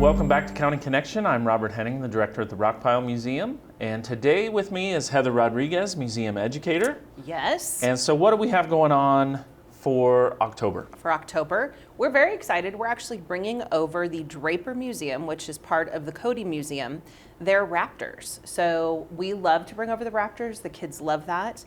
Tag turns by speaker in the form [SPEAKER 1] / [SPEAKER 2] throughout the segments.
[SPEAKER 1] Welcome back to County Connection. I'm Robert Henning, the director at the Rockpile Museum. And today with me is Heather Rodriguez, museum educator.
[SPEAKER 2] Yes.
[SPEAKER 1] And so what do we have going on for October?
[SPEAKER 2] For October, we're very excited. We're actually bringing over the Draper Museum, which is part of the Cody Museum, their raptors. So we love to bring over the raptors. The kids love that.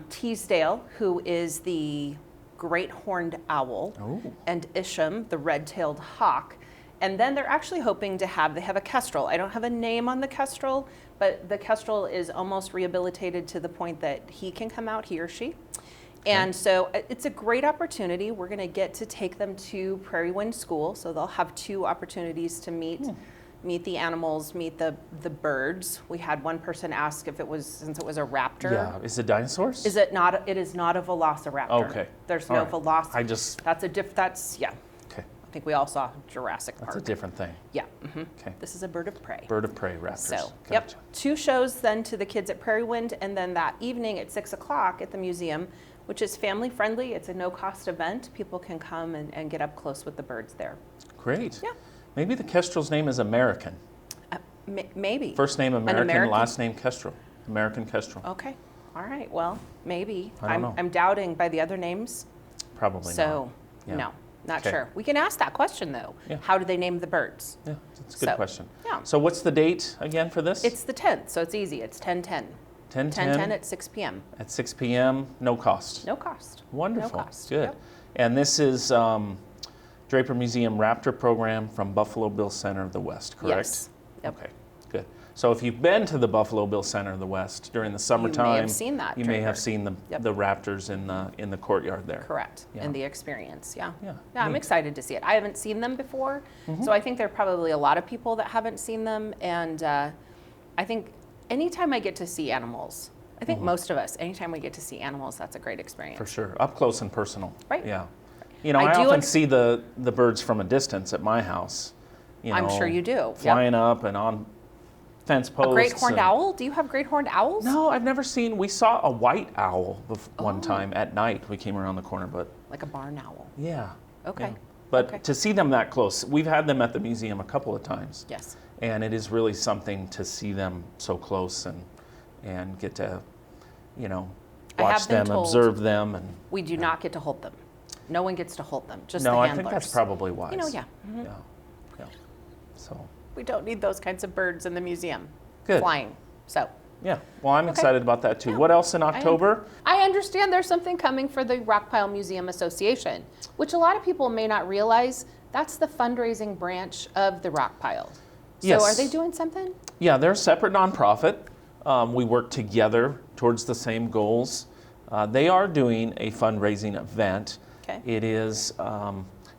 [SPEAKER 2] Teasdale, who is the great horned owl, and Isham, the red-tailed hawk. And then they're actually hoping to they have a kestrel. I don't have a name on the kestrel, but the kestrel is almost rehabilitated to the point that he can come out, he or she. And so it's a great opportunity. We're going to get to take them to Prairie Wind School, so they'll have two opportunities to meet the animals, meet the birds. We had one person ask if it was, since it was a raptor.
[SPEAKER 1] Yeah, is it dinosaurs?
[SPEAKER 2] Is it not? It is not a velociraptor.
[SPEAKER 1] Okay.
[SPEAKER 2] There's no velociraptor.
[SPEAKER 1] I just...
[SPEAKER 2] That's, yeah.
[SPEAKER 1] Okay.
[SPEAKER 2] I think we all saw Jurassic Park.
[SPEAKER 1] That's a different thing.
[SPEAKER 2] Yeah.
[SPEAKER 1] Okay.
[SPEAKER 2] This is a bird of prey.
[SPEAKER 1] Bird of prey raptors.
[SPEAKER 2] So,
[SPEAKER 1] Gotcha.
[SPEAKER 2] two shows then to the kids at Prairie Wind, and then that evening at 6 o'clock at the museum, which is family friendly. It's a no-cost event. People can come and get up close with the birds there.
[SPEAKER 1] Great.
[SPEAKER 2] Yeah.
[SPEAKER 1] Maybe the kestrel's name is American.
[SPEAKER 2] Maybe.
[SPEAKER 1] First name American, last name Kestrel. American kestrel.
[SPEAKER 2] Okay. All right. Well, maybe.
[SPEAKER 1] I don't know.
[SPEAKER 2] I'm doubting by the other names.
[SPEAKER 1] Probably not.
[SPEAKER 2] So,
[SPEAKER 1] Yeah.
[SPEAKER 2] no, not
[SPEAKER 1] Okay.
[SPEAKER 2] sure. We can ask that question, though.
[SPEAKER 1] Yeah.
[SPEAKER 2] How do they name the birds?
[SPEAKER 1] Yeah, that's a good question.
[SPEAKER 2] Yeah.
[SPEAKER 1] So what's the date again for this?
[SPEAKER 2] It's the 10th, so it's easy. It's 10/10.
[SPEAKER 1] 10/10
[SPEAKER 2] at 6 p.m.
[SPEAKER 1] At 6 p.m., no cost.
[SPEAKER 2] No cost.
[SPEAKER 1] Wonderful.
[SPEAKER 2] No cost.
[SPEAKER 1] Good.
[SPEAKER 2] Yep.
[SPEAKER 1] And this is Draper Museum Raptor Program from Buffalo Bill Center of the West, correct?
[SPEAKER 2] Yes. Yep.
[SPEAKER 1] Okay, good. So if you've been to the Buffalo Bill Center of the West during the summertime,
[SPEAKER 2] You may have seen that.
[SPEAKER 1] you may
[SPEAKER 2] Draper.
[SPEAKER 1] have seen the raptors in the courtyard there.
[SPEAKER 2] Correct.
[SPEAKER 1] Yeah.
[SPEAKER 2] And the experience, yeah.
[SPEAKER 1] Yeah,
[SPEAKER 2] I'm
[SPEAKER 1] neat.
[SPEAKER 2] excited to see it. I haven't seen them before, so I think there are probably a lot of people that haven't seen them. And I think anytime I get to see animals, I think most of us, anytime we get to see animals, that's a great experience.
[SPEAKER 1] For sure, up close and personal.
[SPEAKER 2] Right.
[SPEAKER 1] Yeah. You know,
[SPEAKER 2] I
[SPEAKER 1] I
[SPEAKER 2] do
[SPEAKER 1] often see the birds from a distance at my house. You know,
[SPEAKER 2] I'm sure you do.
[SPEAKER 1] Flying up and on fence posts.
[SPEAKER 2] A great horned owl? Do you have great horned owls?
[SPEAKER 1] No, I've never seen. We saw a white owl one time at night. We came around the corner, but
[SPEAKER 2] Like a barn owl.
[SPEAKER 1] yeah.
[SPEAKER 2] Okay.
[SPEAKER 1] Yeah. But
[SPEAKER 2] Okay.
[SPEAKER 1] to see them that close, we've had them at the museum a couple of times.
[SPEAKER 2] Yes.
[SPEAKER 1] And it is really something to see them so close and get to, you know,
[SPEAKER 2] I have
[SPEAKER 1] watch
[SPEAKER 2] been
[SPEAKER 1] them,
[SPEAKER 2] told
[SPEAKER 1] observe them, and
[SPEAKER 2] We do not get to hold them. No one gets to hold them, just
[SPEAKER 1] no,
[SPEAKER 2] the
[SPEAKER 1] I
[SPEAKER 2] handlers.
[SPEAKER 1] think that's probably wise.
[SPEAKER 2] You know, yeah.
[SPEAKER 1] Yeah. Yeah. So
[SPEAKER 2] We don't need those kinds of birds in the museum.
[SPEAKER 1] Good.
[SPEAKER 2] Flying. So
[SPEAKER 1] yeah. Well, I'm excited about that too.
[SPEAKER 2] Yeah.
[SPEAKER 1] What else in October?
[SPEAKER 2] I understand there's something coming for the Rockpile Museum Association, which a lot of people may not realize. That's the fundraising branch of the Rockpile. So
[SPEAKER 1] Yes.
[SPEAKER 2] are they doing something?
[SPEAKER 1] Yeah, they're a separate nonprofit. We work together towards the same goals. They are doing a fundraising event.
[SPEAKER 2] Okay.
[SPEAKER 1] It is,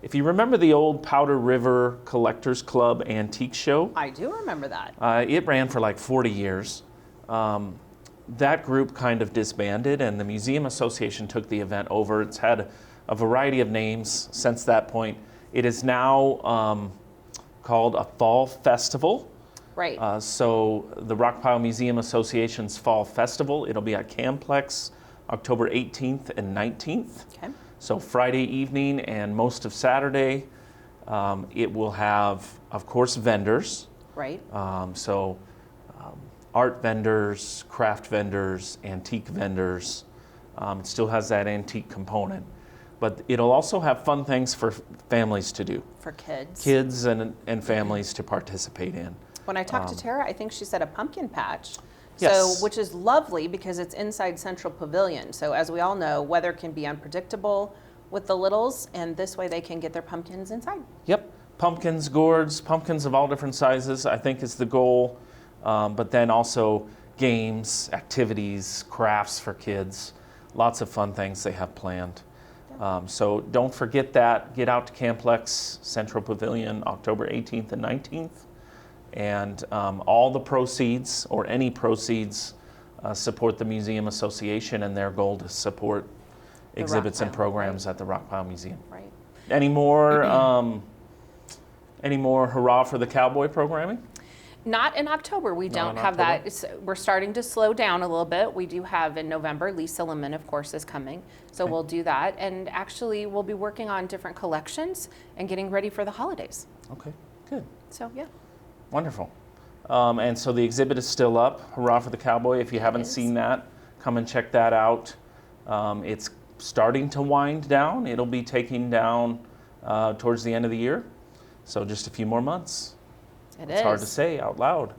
[SPEAKER 1] if you remember the old Powder River Collectors Club antique show,
[SPEAKER 2] I do remember that.
[SPEAKER 1] it ran for like 40 years. That group kind of disbanded, and the Museum Association took the event over. It's had a variety of names since that point. It is now called a Fall Festival.
[SPEAKER 2] Right.
[SPEAKER 1] So the Rockpile Museum Association's Fall Festival, it'll be at Camplex October 18th and 19th.
[SPEAKER 2] Okay.
[SPEAKER 1] So Friday evening and most of Saturday. It will have, of course, vendors.
[SPEAKER 2] Right.
[SPEAKER 1] Art vendors, craft vendors, antique vendors. It still has that antique component. But it'll also have fun things for families to do.
[SPEAKER 2] For kids.
[SPEAKER 1] Kids and families to participate in.
[SPEAKER 2] When I talked to Tara, I think she said a pumpkin patch.
[SPEAKER 1] Yes.
[SPEAKER 2] So, which is lovely because it's inside Central Pavilion. So as we all know, weather can be unpredictable with the littles, and this way they can get their pumpkins inside.
[SPEAKER 1] Yep, pumpkins, gourds, pumpkins of all different sizes, I think is the goal. But then also games, activities, crafts for kids, lots of fun things they have planned. So don't forget that. Get out to Camplex Central Pavilion October 18th and 19th. And all the proceeds, or any proceeds, support the Museum Association and their goal to support exhibits and
[SPEAKER 2] Rockpile,
[SPEAKER 1] programs at the Rockpile Museum.
[SPEAKER 2] Right.
[SPEAKER 1] Any more hurrah for the cowboy programming?
[SPEAKER 2] Not in October. We don't
[SPEAKER 1] in
[SPEAKER 2] have
[SPEAKER 1] October?
[SPEAKER 2] that. We're starting to slow down a little bit. We do have in November, Lisa Lemon, of course, is coming. So we'll do that. And actually, we'll be working on different collections and getting ready for the holidays.
[SPEAKER 1] Okay. Good.
[SPEAKER 2] So yeah.
[SPEAKER 1] Wonderful. And so the exhibit is still up, Hurrah for the Cowboy. If you haven't
[SPEAKER 2] is.
[SPEAKER 1] seen that, come and check that out. It's starting to wind down. It'll be taking down towards the end of the year. So just a few more months. It's hard to say out loud.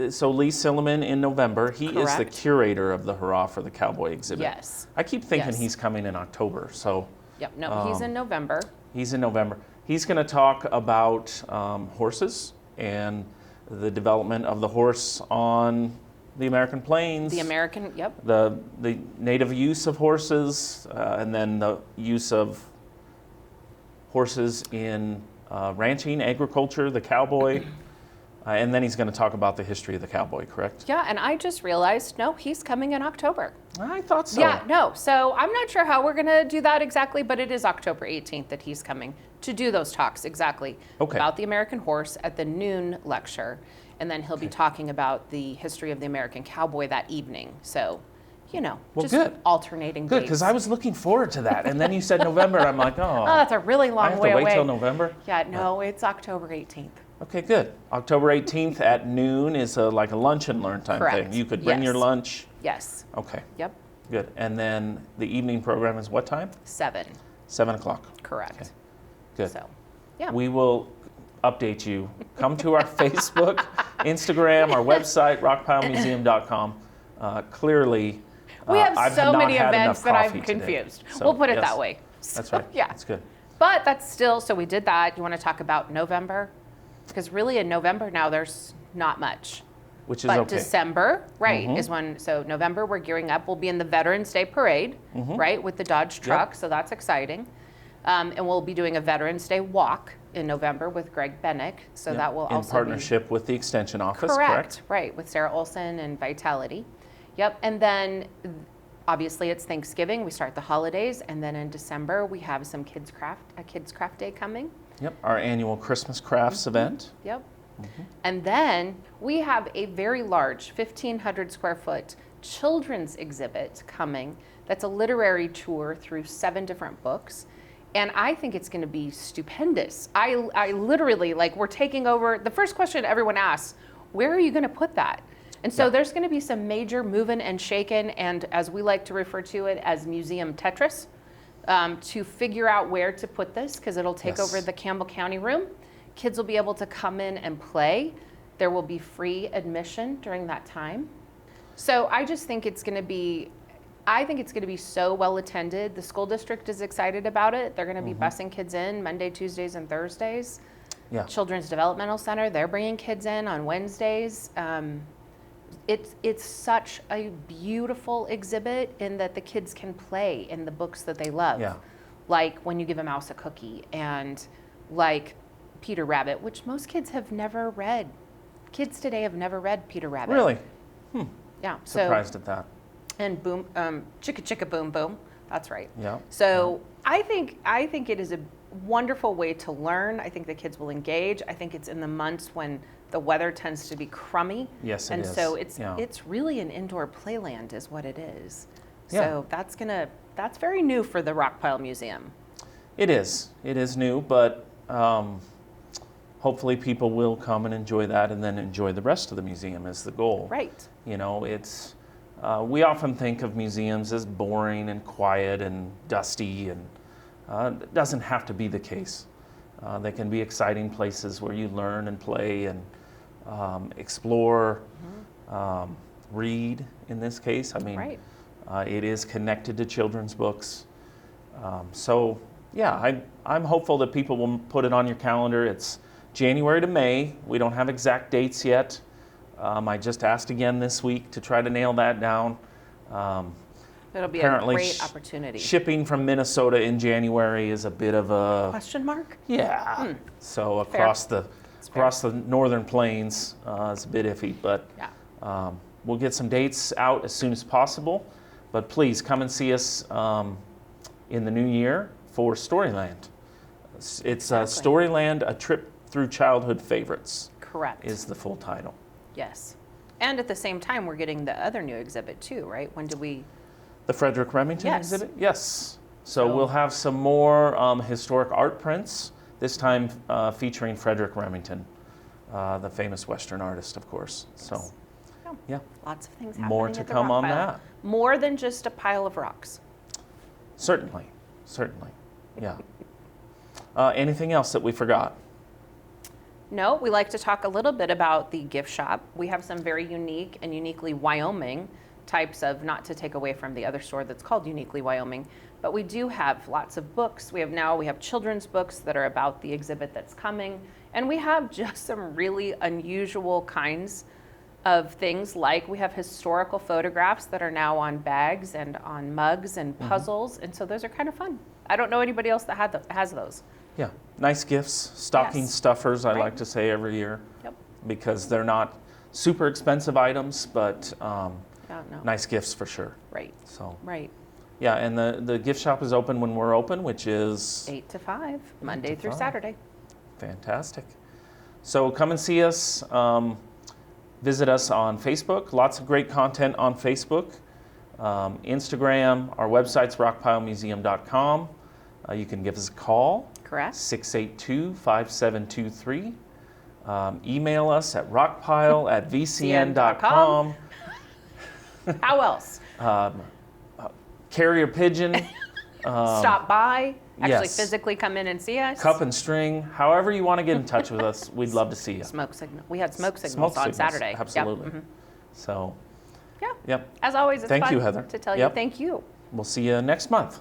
[SPEAKER 1] So Lee Silliman in November, he is the
[SPEAKER 2] Correct.
[SPEAKER 1] curator of the Hurrah for the Cowboy exhibit.
[SPEAKER 2] Yes.
[SPEAKER 1] I keep thinking
[SPEAKER 2] Yes.
[SPEAKER 1] he's coming in October, so
[SPEAKER 2] Yep. No, he's in November.
[SPEAKER 1] he's in November. He's going to talk about horses and the development of the horse on the American plains.
[SPEAKER 2] The American, yep.
[SPEAKER 1] The native use of horses, and then the use of horses in ranching, agriculture, the cowboy. And then he's going to talk about the history of the cowboy, correct?
[SPEAKER 2] Yeah, and I just realized, no, he's coming in October.
[SPEAKER 1] I thought so.
[SPEAKER 2] Yeah, no. So I'm not sure how we're going to do that exactly, but it is October 18th that he's coming to do those talks exactly
[SPEAKER 1] Okay.
[SPEAKER 2] about the American horse at the noon lecture. And then he'll be talking about the history of the American cowboy that evening. So, you know,
[SPEAKER 1] Well,
[SPEAKER 2] just
[SPEAKER 1] good.
[SPEAKER 2] alternating
[SPEAKER 1] Good,
[SPEAKER 2] dates.
[SPEAKER 1] because I was looking forward to that. And then you said November. I'm like, oh.
[SPEAKER 2] Oh, that's a really
[SPEAKER 1] I
[SPEAKER 2] long
[SPEAKER 1] have
[SPEAKER 2] way
[SPEAKER 1] to wait
[SPEAKER 2] away.
[SPEAKER 1] till November?
[SPEAKER 2] Yeah, no, it's October 18th.
[SPEAKER 1] Okay, good. October 18th at noon is like a lunch and learn time
[SPEAKER 2] Correct.
[SPEAKER 1] thing. You could bring your
[SPEAKER 2] Yes.
[SPEAKER 1] lunch.
[SPEAKER 2] Yes.
[SPEAKER 1] Okay,
[SPEAKER 2] Yep.
[SPEAKER 1] good. And then the evening program is what time?
[SPEAKER 2] 7.
[SPEAKER 1] 7 o'clock.
[SPEAKER 2] Correct.
[SPEAKER 1] Okay. Good.
[SPEAKER 2] So, yeah.
[SPEAKER 1] We will update you. Come to our Facebook, Instagram, our website, rockpilemuseum.com. Clearly,
[SPEAKER 2] We have
[SPEAKER 1] I've
[SPEAKER 2] so
[SPEAKER 1] not
[SPEAKER 2] many
[SPEAKER 1] had
[SPEAKER 2] events
[SPEAKER 1] enough
[SPEAKER 2] that I'm
[SPEAKER 1] coffee today.
[SPEAKER 2] confused.
[SPEAKER 1] So,
[SPEAKER 2] We'll put it
[SPEAKER 1] yes,
[SPEAKER 2] that way.
[SPEAKER 1] That's
[SPEAKER 2] So,
[SPEAKER 1] right.
[SPEAKER 2] Yeah.
[SPEAKER 1] That's good.
[SPEAKER 2] But that's still, so we did that. You want to talk about November? Because really in November now there's not much.
[SPEAKER 1] Which is
[SPEAKER 2] But
[SPEAKER 1] okay.
[SPEAKER 2] December, right, is when, so November we're gearing up. We'll be in the Veterans Day Parade, right, with the Dodge truck. So that's exciting. And we'll be doing a Veterans Day walk in November with Greg Bennick. So
[SPEAKER 1] Yeah,
[SPEAKER 2] that will
[SPEAKER 1] in
[SPEAKER 2] also
[SPEAKER 1] partnership with the Extension Office,
[SPEAKER 2] correct, right, with Sarah Olson and Vitality. Yep, and then obviously it's Thanksgiving. We start the holidays, and then in December we have some kids craft day coming.
[SPEAKER 1] Yep, our annual Christmas crafts event.
[SPEAKER 2] Yep. And then we have a very large 1,500 square foot children's exhibit coming. That's a literary tour through 7 different books. And I think it's going to be stupendous. I literally, like, we're taking over. The first question everyone asks, where are you going to put that? And so
[SPEAKER 1] Yeah.
[SPEAKER 2] there's going to be some major moving and shaking, and as we like to refer to it, as museum Tetris, to figure out where to put this, because it'll take
[SPEAKER 1] Yes.
[SPEAKER 2] over the Campbell County room. Kids will be able to come in and play. There will be free admission during that time. So I just think it's going to be, I think it's going to be so well attended. The school district is excited about it. They're going to be busing kids in Monday, Tuesdays, and Thursdays.
[SPEAKER 1] Yeah.
[SPEAKER 2] Children's Developmental Center, they're bringing kids in on Wednesdays. It's such a beautiful exhibit in that the kids can play in the books that they love.
[SPEAKER 1] Yeah.
[SPEAKER 2] Like When You Give a Mouse a Cookie, and like Peter Rabbit, which most kids have never read. Kids today have never read Peter Rabbit.
[SPEAKER 1] Really?
[SPEAKER 2] Yeah.
[SPEAKER 1] Surprised at that.
[SPEAKER 2] And Boom, Chicka Chicka Boom Boom. That's right.
[SPEAKER 1] Yeah.
[SPEAKER 2] So I think it is a wonderful way to learn. I think the kids will engage. I think it's in the months when the weather tends to be crummy.
[SPEAKER 1] Yes, it
[SPEAKER 2] and
[SPEAKER 1] is.
[SPEAKER 2] so
[SPEAKER 1] Yeah.
[SPEAKER 2] it's really an indoor playland is what it is.
[SPEAKER 1] Yeah.
[SPEAKER 2] So that's very new for the Rockpile Museum.
[SPEAKER 1] It is. It is new, but hopefully people will come and enjoy that, and then enjoy the rest of the museum is the goal.
[SPEAKER 2] Right.
[SPEAKER 1] You know, it's we often think of museums as boring and quiet and dusty, and it doesn't have to be the case. They can be exciting places where you learn and play and explore, read. In this case, I mean,
[SPEAKER 2] Right.
[SPEAKER 1] it is connected to children's books. So yeah, I'm hopeful that people will put it on your calendar. It's January to May. We don't have exact dates yet. I just asked again this week to try to nail that down.
[SPEAKER 2] It'll be a
[SPEAKER 1] Apparently
[SPEAKER 2] great opportunity.
[SPEAKER 1] Shipping from Minnesota in January is a bit of a
[SPEAKER 2] Question mark?
[SPEAKER 1] yeah. So
[SPEAKER 2] Fair.
[SPEAKER 1] across the
[SPEAKER 2] It's fair.
[SPEAKER 1] northern plains, it's a bit iffy, but
[SPEAKER 2] Yeah.
[SPEAKER 1] we'll get some dates out as soon as possible. But please come and see us in the new year for Storyland. It's
[SPEAKER 2] Exactly.
[SPEAKER 1] Storyland: A Trip Through Childhood Favorites
[SPEAKER 2] Correct.
[SPEAKER 1] is the full title.
[SPEAKER 2] Yes. And at the same time, we're getting the other new exhibit too, right? When do we?
[SPEAKER 1] The Frederick Remington
[SPEAKER 2] Yes.
[SPEAKER 1] exhibit? Yes. So
[SPEAKER 2] So-
[SPEAKER 1] we'll have some more historic art prints, this time featuring Frederick Remington. the famous Western artist, of course. So, yeah,
[SPEAKER 2] Lots of things happening
[SPEAKER 1] more to
[SPEAKER 2] at the
[SPEAKER 1] come
[SPEAKER 2] rock
[SPEAKER 1] on
[SPEAKER 2] pile.
[SPEAKER 1] that.
[SPEAKER 2] More than just a pile of rocks.
[SPEAKER 1] Certainly, yeah. Anything else that we forgot?
[SPEAKER 2] No, we like to talk a little bit about the gift shop. We have some very unique and uniquely Wyoming types of, not to take away from the other store that's called Uniquely Wyoming, but we do have lots of books. We have children's books that are about the exhibit that's coming, and we have just some really unusual kinds of things, like we have historical photographs that are now on bags and on mugs and puzzles, and so those are kind of fun. I don't know anybody else that has those.
[SPEAKER 1] Yeah, nice gifts, stocking
[SPEAKER 2] Yes.
[SPEAKER 1] stuffers, I
[SPEAKER 2] Right.
[SPEAKER 1] like to say every year,
[SPEAKER 2] Yep.
[SPEAKER 1] because they're not super expensive items, but
[SPEAKER 2] Yeah, no.
[SPEAKER 1] nice gifts for sure.
[SPEAKER 2] Right.
[SPEAKER 1] So,
[SPEAKER 2] Right.
[SPEAKER 1] yeah, and the gift shop is open when we're open, which is
[SPEAKER 2] 8 to 5, Monday
[SPEAKER 1] to
[SPEAKER 2] through
[SPEAKER 1] 5.
[SPEAKER 2] Saturday.
[SPEAKER 1] fantastic. So come and see us. Visit us on Facebook. Lots of great content on Facebook. Instagram. Our website's rockpilemuseum.com. You can give us a call,
[SPEAKER 2] Correct?
[SPEAKER 1] 682-5723. Email us at rockpile@vcn.com.
[SPEAKER 2] How else?
[SPEAKER 1] Carrier pigeon.
[SPEAKER 2] Stop by, actually
[SPEAKER 1] yes.
[SPEAKER 2] physically come in and see us.
[SPEAKER 1] Cup and string. However you want to get in touch with us, we'd love to see you.
[SPEAKER 2] Smoke signal. We had smoke signals on Saturday. Yep.
[SPEAKER 1] Absolutely.
[SPEAKER 2] Mhm.
[SPEAKER 1] So,
[SPEAKER 2] Yeah.
[SPEAKER 1] yep.
[SPEAKER 2] As always, it's
[SPEAKER 1] Thank
[SPEAKER 2] fun
[SPEAKER 1] you, Heather.
[SPEAKER 2] to tell
[SPEAKER 1] Yep.
[SPEAKER 2] you thank you.
[SPEAKER 1] We'll see you next month.